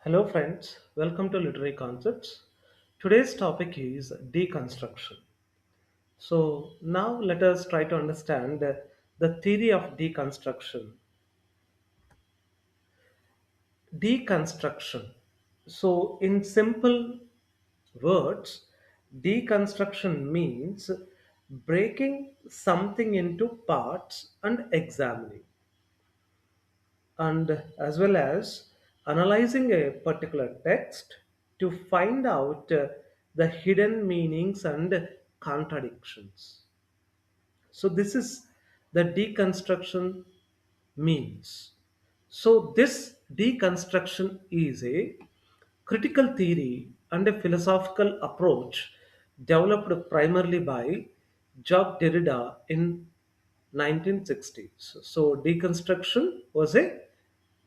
Hello, friends. Welcome to Literary Concepts. Today's topic is deconstruction. So, now let us try to understand the theory of deconstruction. Deconstruction. So, in simple words, deconstruction means breaking something into parts and examining, and as well as analyzing a particular text to find out the hidden meanings and contradictions. So this is the deconstruction means. So this deconstruction is a critical theory and a philosophical approach developed primarily by Jacques Derrida in 1960s. So deconstruction was a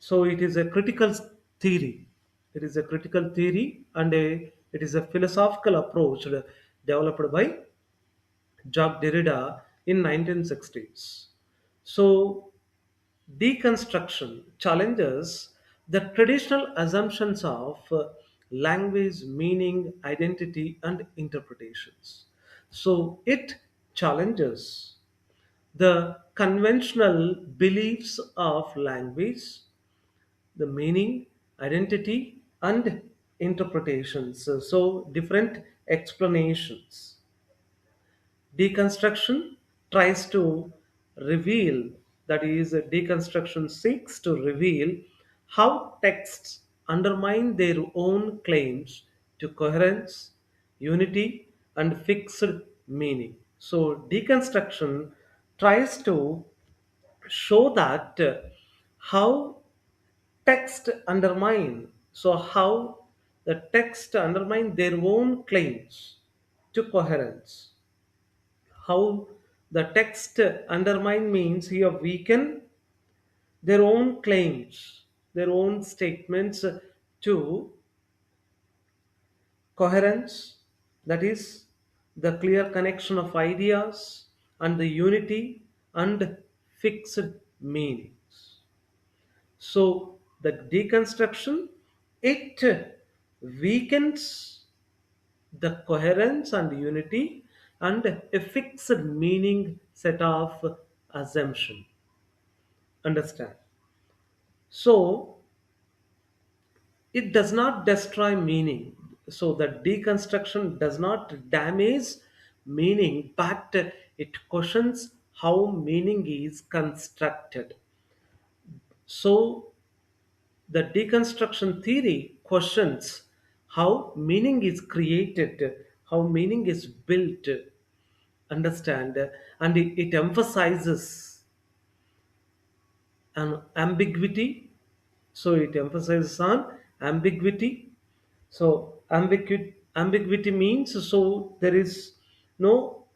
it is a critical theory. It is a critical theory and it is a philosophical approach developed by Jacques Derrida in 1960s. So deconstruction challenges the traditional assumptions of language, meaning, identity, and interpretations. So it challenges the conventional beliefs of language, the meaning, identity, and interpretations. So different explanations. Deconstruction tries to reveal, that is, deconstruction seeks to reveal how texts undermine their own claims to coherence, unity, and fixed meaning. So, deconstruction tries to show that how text undermine, so how the text undermine their own claims to coherence, how the text undermine means here weaken their own claims, their own statements to coherence, that is, the clear connection of ideas and the unity and fixed meanings. So the deconstruction, it weakens the coherence and unity and a fixed meaning set of assumption. Understand? So it does not destroy meaning. So the deconstruction does not damage meaning, but it questions how meaning is constructed. So the deconstruction theory questions how meaning is created, how meaning is built, understand, and it emphasizes an ambiguity. So it emphasizes on ambiguity. So ambiguity means so there is no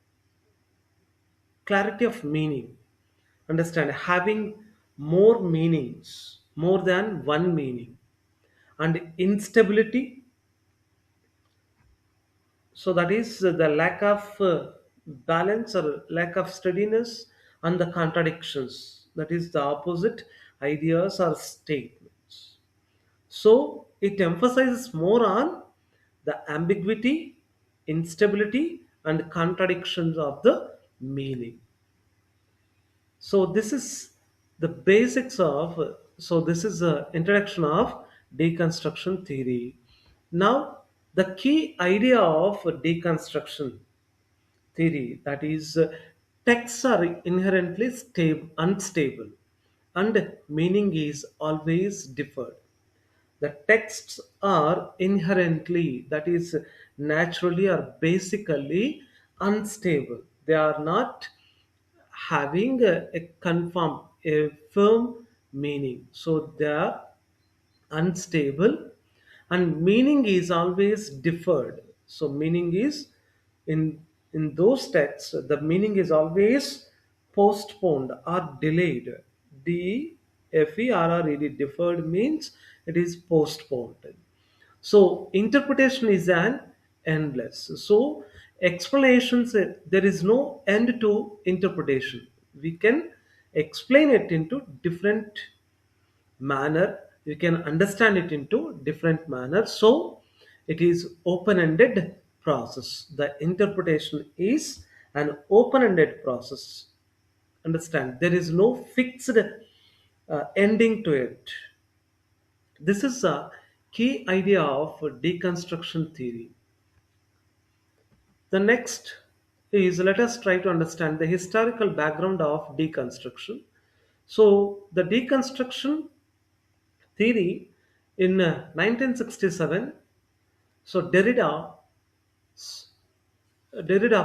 clarity of meaning. Understand, having more meanings, more than one meaning, and instability. So that is the lack of balance or lack of steadiness and the contradictions. That is the opposite ideas or statements. So it emphasizes more on the ambiguity, instability, and contradictions of the meaning. So this is the basics of, so this is the introduction of deconstruction theory. Now the key idea of deconstruction theory, that is, texts are inherently unstable and meaning is always differed. The texts are inherently, that is, naturally or basically unstable. They are not having a confirm, a firm meaning. So they are unstable and meaning is always deferred. So meaning is in those texts the meaning is always postponed or delayed. Deferred, deferred means it is postponed. So interpretation is an endless. So explanations, there is no end to interpretation. We can explain it into different manner You can understand it into different manners. So it is open-ended process. The interpretation is an open-ended process. Understand? There is no fixed ending to it. This is a key idea of deconstruction theory. The next is, let us try to understand the historical background of deconstruction. So, the deconstruction theory in 1967, so Derrida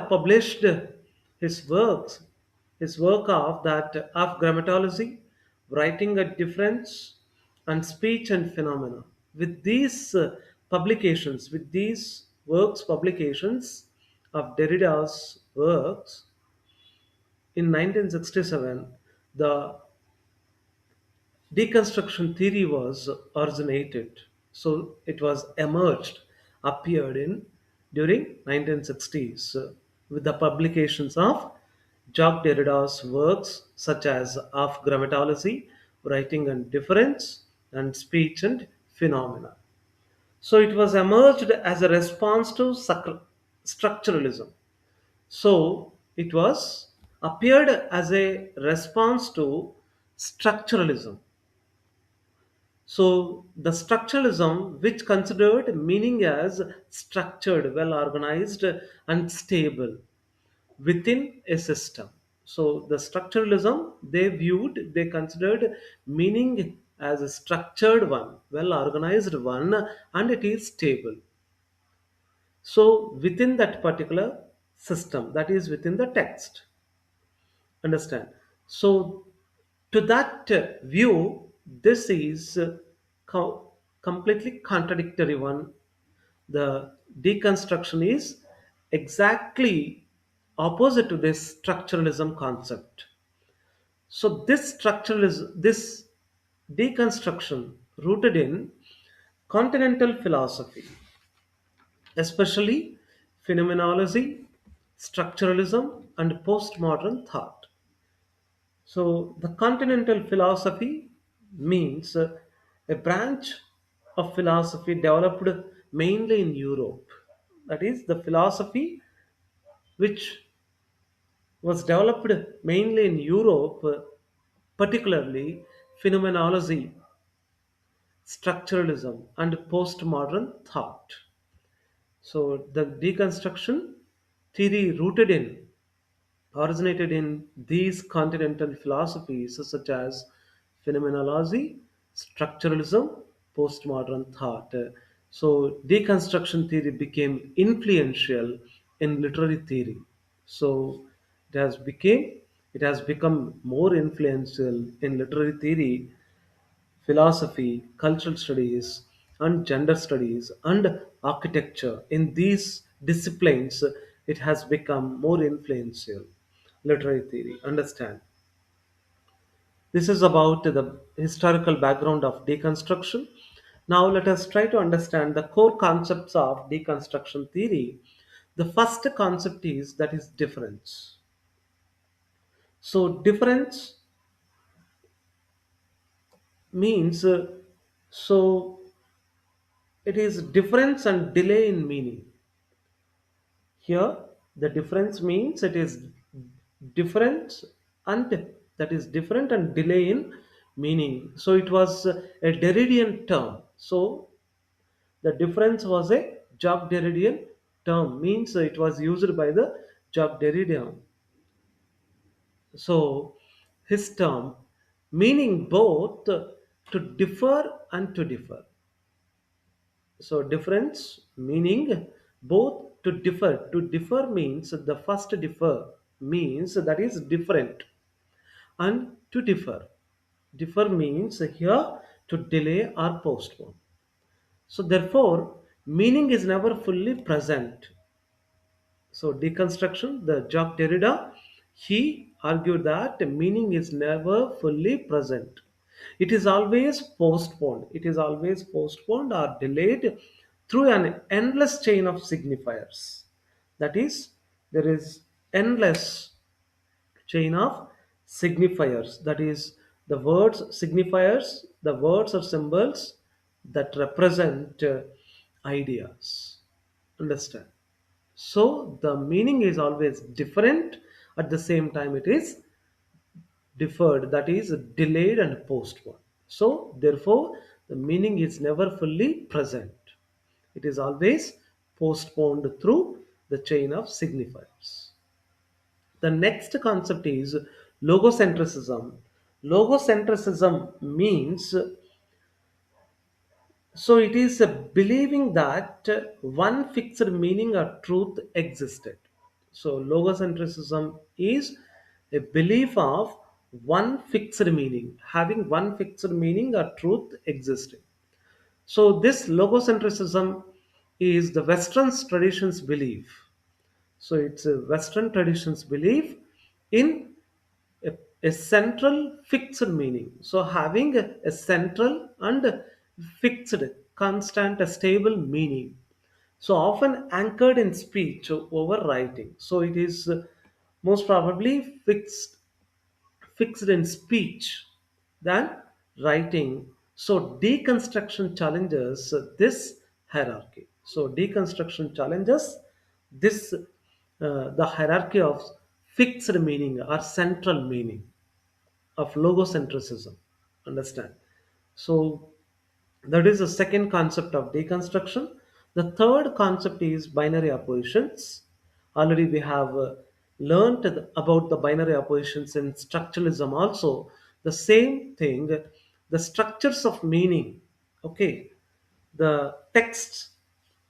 published his works, his work of that of grammatology, writing a difference, and speech and phenomena. With these publications, with these works publications of Derrida's works in 1967, the deconstruction theory was originated. So it was emerged, appeared in during 1960s with the publications of Jacques Derrida's works such as Of Grammatology, Writing and Difference, and Speech and Phenomena. So it was emerged as a response to structuralism. So it was appeared as a response to structuralism. So the structuralism, which considered meaning as structured, well organized, and stable within a system. So the structuralism they considered meaning as a structured one, well organized one, and it is stable. So within that particular system, that is within the text. Understand? So to that view, this is completely contradictory one. The deconstruction is exactly opposite to this structuralism concept. So this deconstruction rooted in continental philosophy, especially phenomenology, structuralism, and postmodern thought. So, the continental philosophy means a branch of philosophy developed mainly in Europe. That is, the philosophy which was developed mainly in Europe, particularly phenomenology, structuralism, and postmodern thought. So, the deconstruction theory originated in these continental philosophies such as phenomenology, structuralism, postmodern thought. So, deconstruction theory became influential in literary theory. So, it has become more influential in literary theory, philosophy, cultural studies, and gender studies, and architecture. In these disciplines, it has become more influential. Literary theory. Understand? This is about the historical background of deconstruction. Now, let us try to understand the core concepts of deconstruction theory. The first concept is that is difference. So, difference means so it is difference and delay in meaning. Here, the difference means it is different and that is different and delay in meaning. So it was a Derridian term. So the difference was a Jacques Derridian term, means it was used by the Jacques Derrida. So his term meaning both to differ and to differ. So difference meaning both to differ. To differ means the first differ means that is different, and to differ. Differ means here to delay or postpone. So therefore, meaning is never fully present. So deconstruction, the Jacques Derrida, he argued that meaning is never fully present. It is always postponed. It is always postponed or delayed through an endless chain of signifiers. That is, there is endless chain of signifiers. That is, the words signifiers The words or symbols that represent ideas. Understand? So the meaning is always different. At the same time, it is deferred, that is delayed and postponed. So therefore, the meaning is never fully present. It is always postponed through the chain of signifiers. The next concept is logocentrism. Logocentrism means, so it is a believing that one fixed meaning or truth existed. So logocentrism is a belief of one fixed meaning, having one fixed meaning or truth existing. So this logocentrism is the Western tradition's belief. So it's a Western tradition's belief in a, a central fixed meaning. So having a central and fixed, constant, a stable meaning. So often anchored in speech over writing. So it is most probably fixed in speech than writing. So deconstruction challenges this hierarchy. So deconstruction challenges this the hierarchy of fixed meaning or central meaning of logocentrism. Understand? So that is the second concept of deconstruction. The third concept is binary oppositions. Already we have learned about the binary oppositions in structuralism also. The same thing, the structures of meaning. Okay, the texts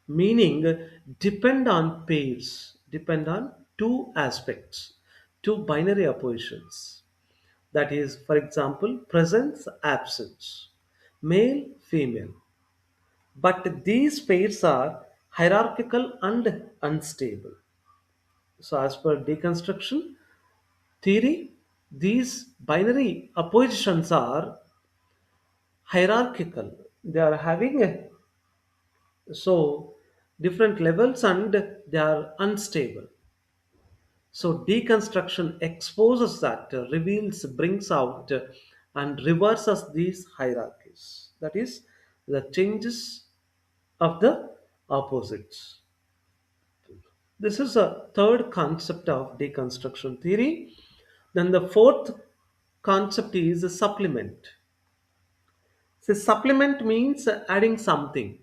meaning depend on pairs, depend on two aspects, two binary oppositions. That is, for example, presence, absence, male, female. But these pairs are hierarchical and unstable. So, as per deconstruction theory, these binary oppositions are hierarchical. They are having so different levels and they are unstable. So deconstruction exposes that, reveals, brings out, and reverses these hierarchies. That is, the changes of the opposites. This is a third concept of deconstruction theory. Then the fourth concept is a supplement. So supplement means adding something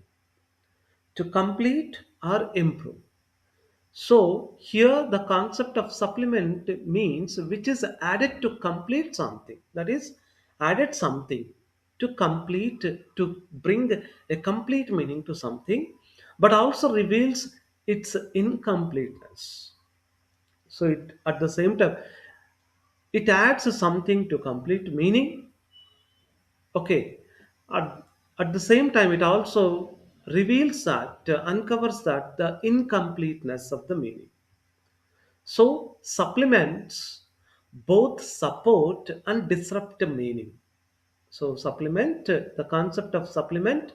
to complete or improve. So here the concept of supplement means which is added to complete something. That is added something to complete, to bring a complete meaning to something, but also reveals its incompleteness. So it at the same time it adds something to complete meaning. Okay. At the same time it also reveals that, uncovers that the incompleteness of the meaning. So, supplements both support and disrupt a meaning. So, supplement, the concept of supplement,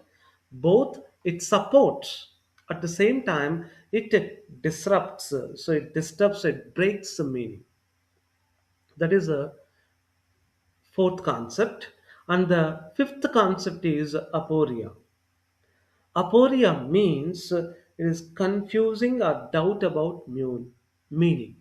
both it supports, at the same time, it disrupts, so it disturbs, it breaks the meaning. That is a fourth concept. And the fifth concept is aporia. Aporia means it is confusing or doubt about meaning.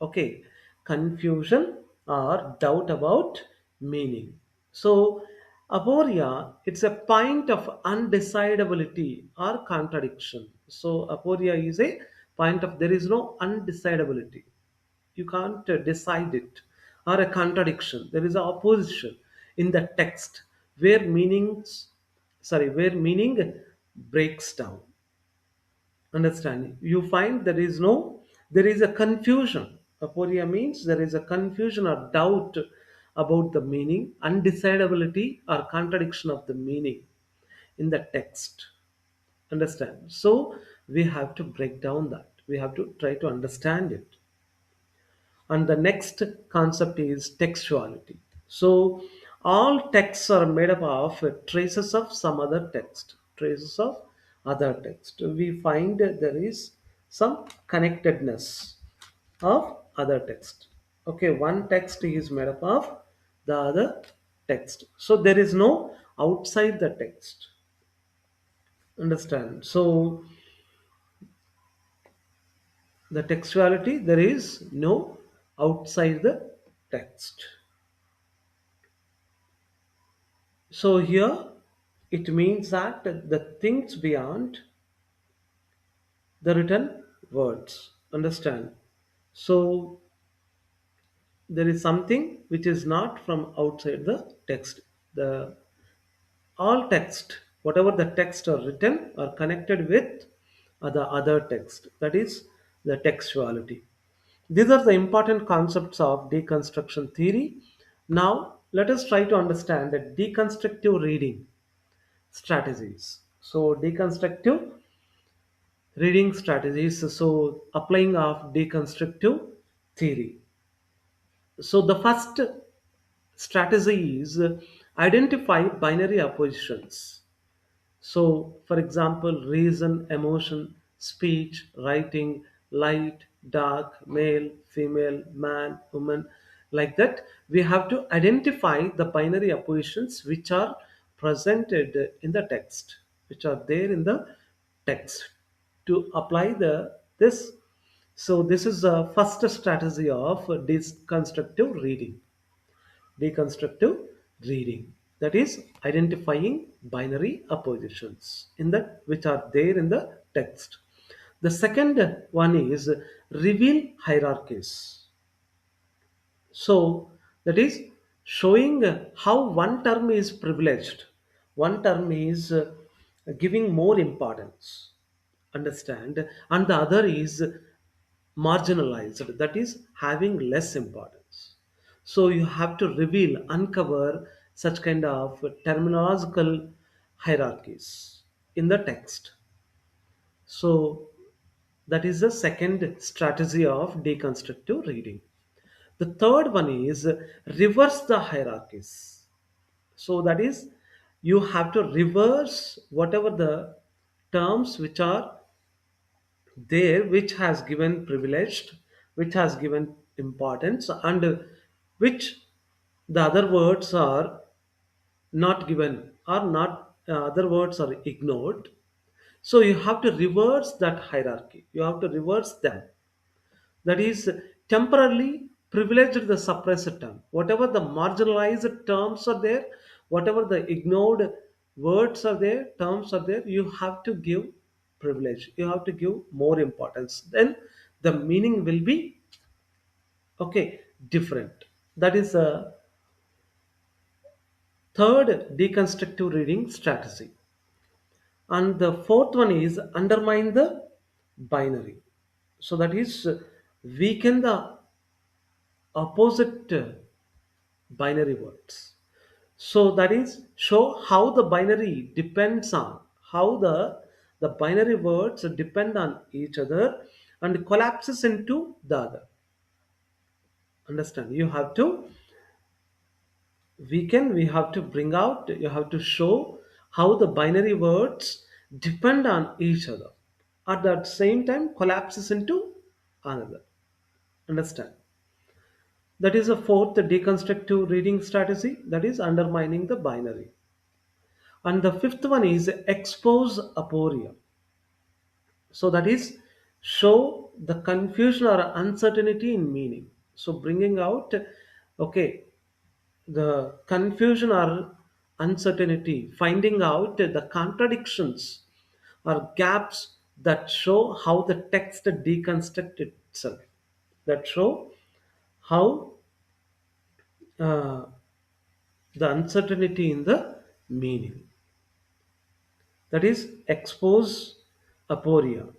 Okay, confusion or doubt about meaning. So aporia, it's a point of undecidability or contradiction. So aporia is a point of there is no undecidability, you can't decide it, or a contradiction, there is a opposition in the text where meaning breaks down. Understand? You find there is a confusion. Aporia means there is a confusion or doubt about the meaning, undecidability or contradiction of the meaning in the text. Understand? So we have to break down that, we have to try to understand it. And the next concept is textuality. So all texts are made up of traces of some other text, traces of other text. We find that there is some connectedness of other text. Okay, one text is made up of the other text. So there is no outside the text. Understand? So the textuality, there is no outside the text. So here it means that the things beyond the written words. Understand? So there is something which is not from outside the text. The all text, whatever the text are written, are connected with the other text. That is the textuality. These are the important concepts of deconstruction theory. Now, let us try to understand the deconstructive reading strategies. So, deconstructive reading strategies. So, applying of deconstructive theory. So, the first strategy is identify binary oppositions. So, for example, reason, emotion, speech, writing, light, dark, male, female, man, woman, like that, we have to identify the binary oppositions which are presented in the text, which are there in the text to apply the this. So, this is the first strategy of deconstructive reading. Deconstructive reading, that is identifying binary oppositions in that which are there in the text. The second one is reveal hierarchies. So that is showing how one term is privileged, one term is giving more importance, understand, and the other is marginalized, that is having less importance. So you have to reveal, uncover such kind of terminological hierarchies in the text. So that is the second strategy of deconstructive reading. The third one is reverse the hierarchies. So that is you have to reverse whatever the terms which are there, which has given privileged, which has given importance, and which the other words are not given, or not other words are ignored. So you have to reverse that hierarchy, you have to reverse them. That is temporarily privileged the suppressed term, whatever the marginalized terms are there, whatever the ignored words are there, terms are there, you have to give privilege, you have to give more importance, then the meaning will be okay, different. That is a third deconstructive reading strategy. And the fourth one is undermine the binary. So that is weaken the opposite binary words. So that is show how the binary depends on, how the binary words depend on each other and collapses into the other. Understand? You have to weaken, we have to bring out, you have to show how the binary words depend on each other. At that same time collapses into another. Understand? That is a fourth deconstructive reading strategy, that is undermining the binary. And the fifth one is expose aporia. So that is show the confusion or uncertainty in meaning. So bringing out, okay, the confusion or uncertainty, finding out the contradictions or gaps that show how the text deconstruct itself, that show how uh, the uncertainty in the meaning. That is expose aporia.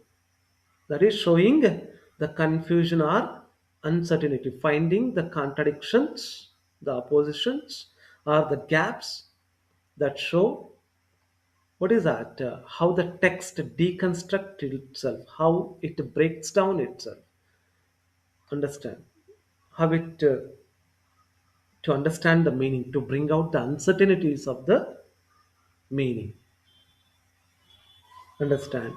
That is showing the confusion or uncertainty, finding the contradictions, the oppositions, or the gaps that show what is that, how the text deconstructs itself, how it breaks down itself. Understand? How it to understand the meaning, to bring out the uncertainties of the meaning. Understand?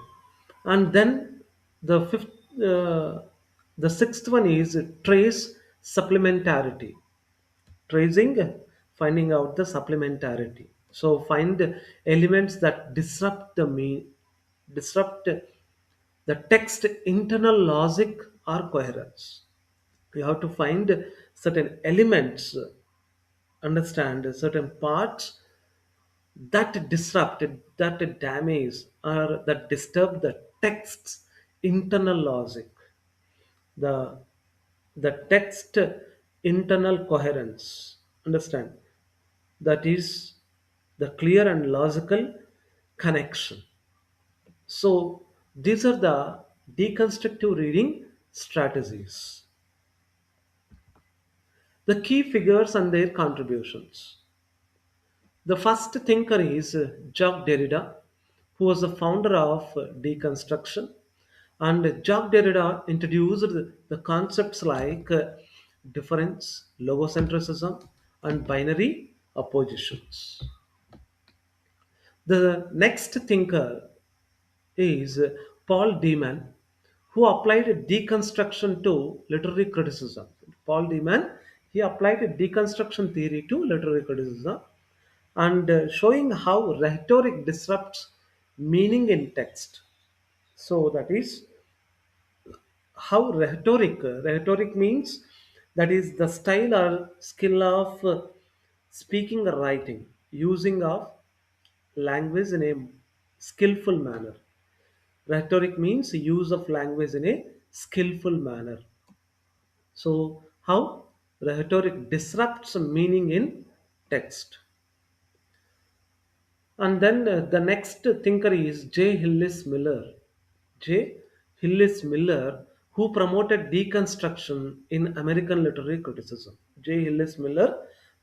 And then the fifth, the sixth one is trace supplementarity, tracing finding out the supplementarity. So find elements that disrupt the text internal logic or coherence. You have to find certain elements, understand certain parts that disrupt, that damage, or that disturb the text's internal logic, the the text internal coherence. Understand, that is the clear and logical connection. So these are the deconstructive reading strategies. The key figures and their contributions. The first thinker is Jacques Derrida, who was the founder of deconstruction. And Jacques Derrida introduced the concepts like difference, logocentrism, and binary oppositions. The next thinker is Paul Deman, who applied deconstruction to literary criticism. Paul Deman, he applied deconstruction theory to literary criticism and showing how rhetoric disrupts meaning in text. So that is how rhetoric means, that is the style or skill of speaking or writing, using of language in a skillful manner. Rhetoric means use of language in a skillful manner. So, how rhetoric disrupts meaning in text. And then the next thinker is J. Hillis Miller. J. Hillis Miller, who promoted deconstruction in American literary criticism. J. Hillis Miller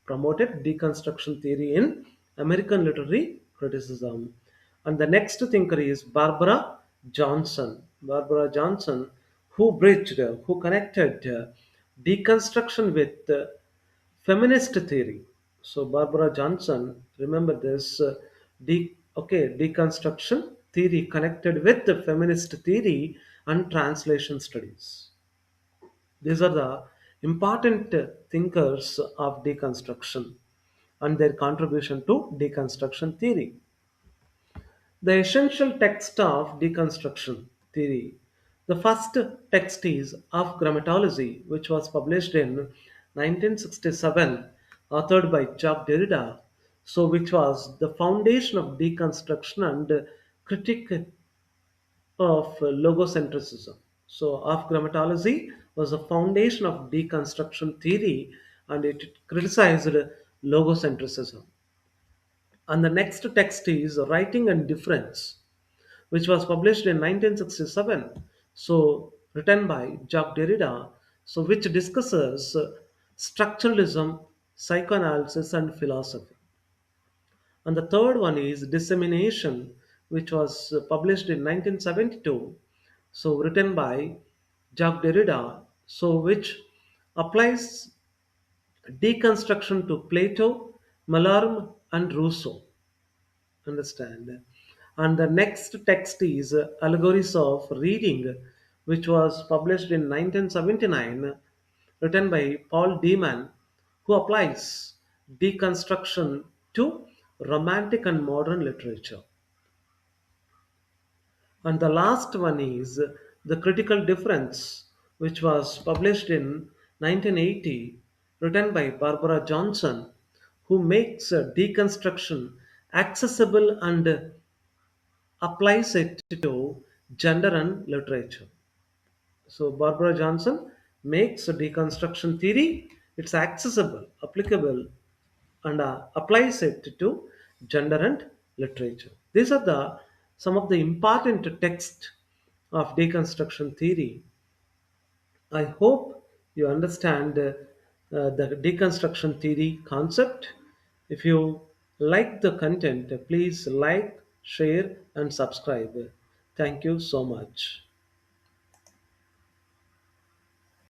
promoted deconstruction theory in American literary criticism. And the next thinker is Barbara Johnson. Barbara Johnson, who connected deconstruction with feminist theory. So Barbara Johnson, remember this, deconstruction theory connected with the feminist theory and translation studies. These are the important thinkers of deconstruction and their contribution to deconstruction theory. The essential text of deconstruction theory. The first text is Of Grammatology, which was published in 1967, authored by Jacques Derrida, so which was the foundation of deconstruction and critique of logocentrism. So, Of Grammatology was the foundation of deconstruction theory and it criticized logocentrism. And the next text is Writing and Difference, which was published in 1967. So, written by Jacques Derrida, so which discusses structuralism, psychoanalysis, and philosophy. And the third one is Dissemination, which was published in 1972. So, written by Jacques Derrida, so which applies deconstruction to Plato, Mallarmé, and Rousseau. Understand. And the next text is Allegories of Reading, which was published in 1979, written by Paul Deman, who applies deconstruction to romantic and modern literature. And the last one is The Critical Difference, which was published in 1980, written by Barbara Johnson, who makes deconstruction accessible and applies it to gender and literature. So Barbara Johnson makes a deconstruction theory, it's accessible, applicable, and applies it to gender and literature. These are the some of the important texts of deconstruction theory. I hope you understand the deconstruction theory concept. If you like the content, please like, share, and subscribe. Thank you so much.